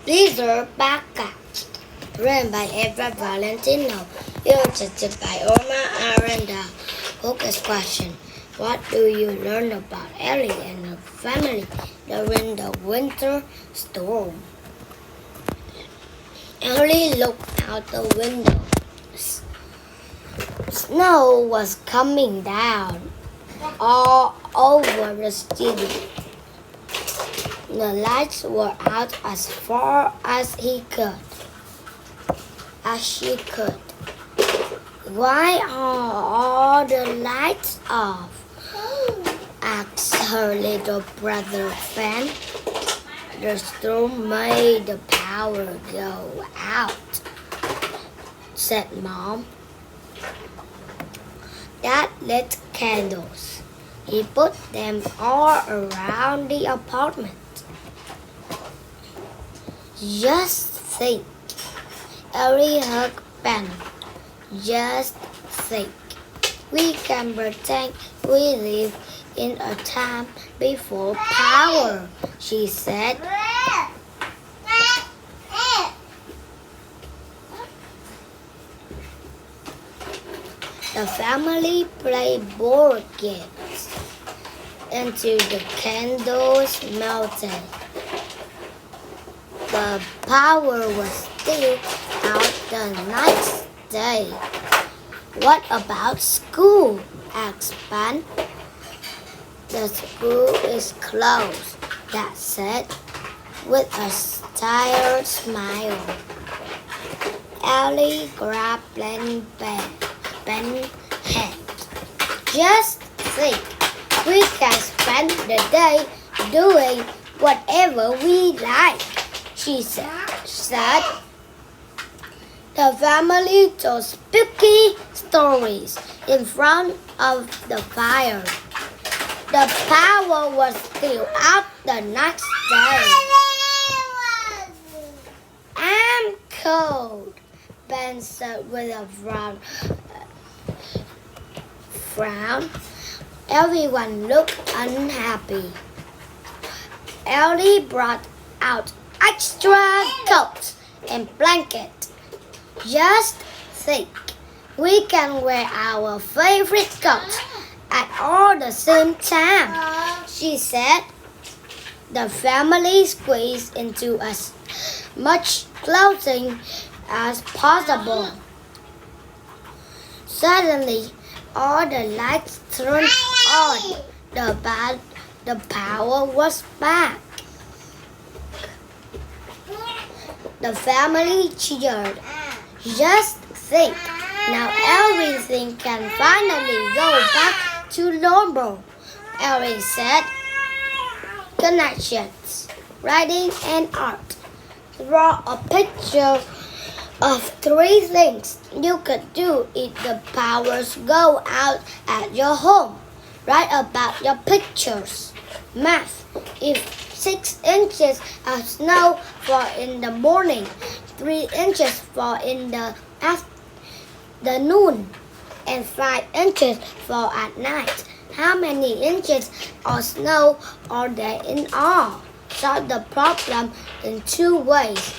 Blizzard Blackout, written by Eva Valentino, illustrated by Omar Aranda. Focus question: what do you learn about Ellie and her family during the winter storm? Ellie looked out the window. Snow was coming down all over the city. The lights were out as far as she could. Why are all the lights off? Asked her little brother Ben. The storm made the power go out, said Mom. Dad lit candles. He put them all around the apartment. Just think, Ellie hugged Ben. Just think, we can pretend we live in a time before power, she said. The family played board games until the candles melted. The power was still out the next day. What about school? Asked Ben. The school is closed, Dad said, with a tired smile. Ellie grabbed Ben's hand. Just think, we can spend the day doing whatever we like, she said. The family told spooky stories in front of the fire. The power was still out the next day. I'm cold, Ben said with a frown. Everyone looked unhappy. Ellie brought out extra coats and blankets. Just think, we can wear our favorite coats at all the same time, she said. The family squeezed into as much clothing as possible. Suddenly, all the lights turned on. The power was back. The family cheered. Just think, now everything can finally go back to normal, Ellie said. Connections, writing and art. Draw a picture of 3 things you could do if the powers go out at your home. Write about your pictures. Math. If 6 inches of snow fall in the morning, 3 inches fall in the afternoon, and 5 inches fall at night. How many inches of snow are there in all? Solve the problem in 2 ways.